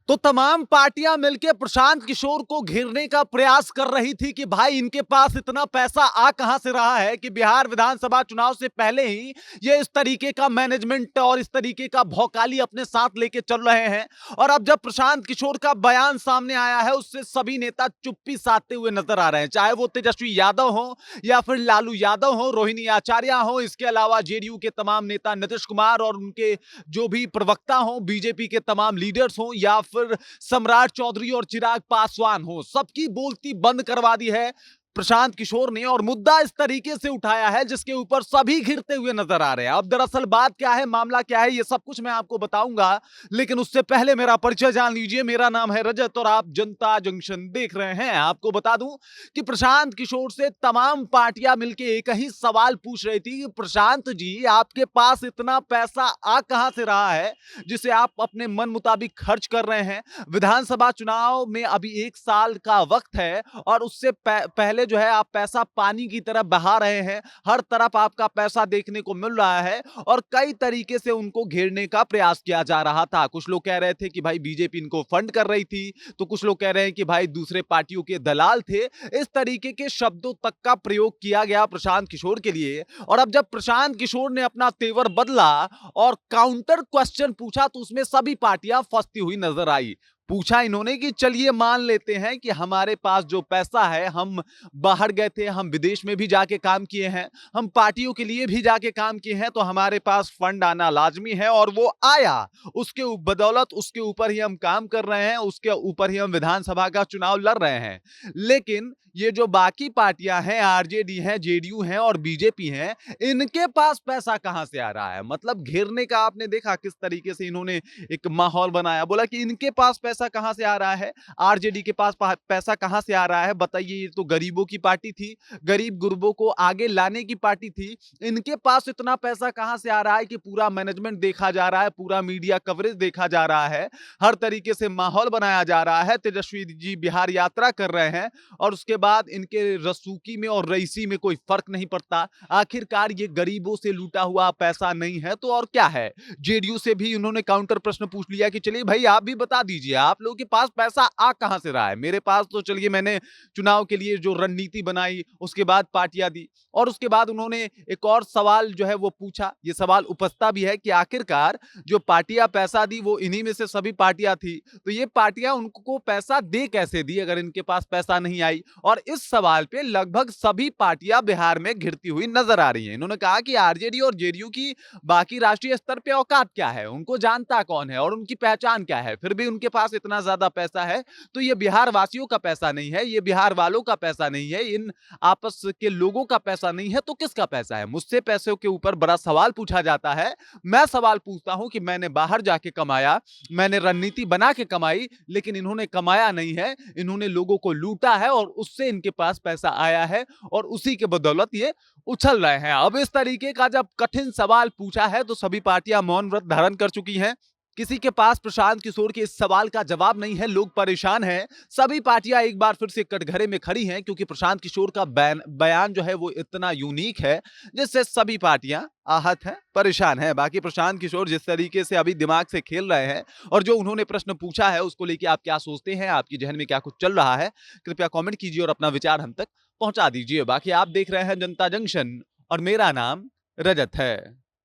तो तमाम पार्टियां मिलकर प्रशांत किशोर को घेरने का प्रयास कर रही थी कि भाई इनके पास इतना पैसा आ कहां से रहा है कि बिहार विधानसभा चुनाव से पहले ही ये इस तरीके का मैनेजमेंट और इस तरीके का भौकाली अपने साथ लेके चल रहे हैं। और अब जब प्रशांत किशोर का बयान सामने आया है उससे सभी नेता चुप्पी साधते हुए नजर आ रहे हैं, चाहे वो तेजस्वी यादव हो या फिर लालू यादव हो, रोहिणी आचार्य हो, इसके अलावा जेडीयू के तमाम नेता नीतीश कुमार और उनके जो भी प्रवक्ता हो, बीजेपी के तमाम लीडर्स हो या फिर सम्राट चौधरी और चिराग पासवान हो, सबकी बोलती बंद करवा दी है प्रशांत किशोर ने। और मुद्दा इस तरीके से उठाया है जिसके ऊपर सभी घिरते हुए नजर आ रहे हैं। अब दरअसल बात क्या है, मामला क्या है, ये सब कुछ मैं आपको बताऊंगा, लेकिन उससे पहले मेरा परिचय जान लीजिए। मेरा नाम है रजत और आप जनता जंक्शन देख रहे हैं। आपको बता दूं कि प्रशांत किशोर से तमाम पार्टियां मिलकर एक ही सवाल पूछ रही थी कि प्रशांत जी, आपके पास इतना पैसा आ कहां से रहा है जिसे आप अपने मन मुताबिक खर्च कर रहे हैं। विधानसभा चुनाव में अभी 1 साल का वक्त है और उससे पहले जो है आप पैसा पानी की तरह बहा रहे हैं। हर तरफ आपका पैसा देखने को मिल रहा है और कई तरीके से उनको घेरने का प्रयास किया जा रहा था। कुछ लोग कह रहे थे कि भाई बीजेपी इनको फंड कर रही थी, तो कुछ लोग कह रहे हैं कि भाई दूसरे पार्टियों के दलाल थे। इस तरीके के शब्दों तक का प्रयोग किया गया प्रशांत किशोर के लिए। और अब जब प्रशांत किशोर ने अपना तेवर बदला और काउंटर क्वेश्चन पूछा तो उसमें सभी पार्टियां फंसती हुई नजर आई। पूछा इन्होंने कि चलिए मान लेते हैं कि हमारे पास जो पैसा है, हम बाहर गए थे, हम विदेश में भी जाके काम किए हैं, हम पार्टियों के लिए भी जाके काम किए हैं, तो हमारे पास फंड आना लाजमी है और वो आया। उसके बदौलत उसके ऊपर ही हम काम कर रहे हैं, उसके ऊपर ही हम विधानसभा का चुनाव लड़ रहे हैं। लेकिन ये जो बाकी पार्टियां हैं, आरजेडी हैं, जेडीयू हैं और बीजेपी हैं, इनके पास पैसा कहां से आ रहा है। मतलब घेरने का आपने देखा किस तरीके से इन्होंने एक माहौल बनाया। बोला कि इनके पास पैसा कहां से आ रहा है, आरजेडी के पास पैसा कहां से आ रहा है, बताइए। ये तो गरीबों की पार्टी थी, गरीब गुरबों को आगे लाने की पार्टी थी, इनके पास इतना पैसा कहां से आ रहा है कि पूरा मैनेजमेंट देखा जा रहा है, पूरा मीडिया कवरेज देखा जा रहा है, हर तरीके से माहौल बनाया जा रहा है। तेजस्वी जी बिहार यात्रा कर रहे हैं और उसके बाद इनके रसूकी में और रईसी में कोई फर्क नहीं पड़ता। आखिरकार ये गरीबों से लूटा हुआ पैसा नहीं है तो और क्या है। जेडीयू से भी उन्होंने काउंटर प्रश्न पूछ लिया कि चलिए भाई आप भी बता दीजिए, आप लोगों के पास पैसा आ कहां से रहा है। मेरे पास तो चलिए मैंने चुनाव के लिए जो रणनीति बनाई उसके बाद पार्टियां दी। और उसके बाद उन्होंने एक और सवाल जो है वो पूछा, ये सवाल उपस्थित भी है कि आखिरकार जो पार्टियां पैसा दी वो इन्हीं में से सभी पार्टियां थी, तो ये पार्टियां उनको पैसा दे कैसे दी अगर इनके पास पैसा नहीं आई। और इस सवाल पे लगभग सभी पार्टियां बिहार में घिरती हुई नजर आ रही हैं। इन्होंने कहा कि आरजेडी और जेडीयू की बाकी राष्ट्रीय स्तर पे औकात क्या है, उनको जानता कौन है और उनकी पहचान क्या है, फिर भी उनके पास इतना ज्यादा पैसा है। तो ये बिहार वासियों का पैसा नहीं है, ये बिहार वालों का पैसा नहीं है, इन आपस के लोगों का पैसा नहीं है, तो किसका पैसा है। मुझसे पैसों के ऊपर बड़ा सवाल पूछा जाता है। मैं सवाल पूछता हूं कि मैंने बाहर जाके कमाया, मैंने रणनीति बना के कमाई, लेकिन इन्होंने कमाया नहीं है, इन्होंने लोगों को लूटा है और उससे इनके पास पैसा आया है और उसी के बदौलत ये उछल रहे हैं। अब इस तरीके का जब कठिन सवाल पूछा है तो सभी पार्टियां मौन व्रत धारण कर चुकी हैं। किसी के पास प्रशांत किशोर के इस सवाल का जवाब नहीं है, लोग परेशान हैं। सभी पार्टियां एक बार फिर से कटघरे में खड़ी हैं क्योंकि प्रशांत किशोर का बयान जो है वो इतना यूनिक है जिससे सभी पार्टियां आहत हैं, परेशान हैं। बाकी प्रशांत किशोर जिस तरीके से अभी दिमाग से खेल रहे हैं और जो उन्होंने प्रश्न पूछा है उसको लेकर आप क्या सोचते हैं, आपकी जहन में क्या कुछ चल रहा है, कृपया कॉमेंट कीजिए और अपना विचार हम तक पहुंचा दीजिए। बाकी आप देख रहे हैं जनता जंक्शन और मेरा नाम रजत है।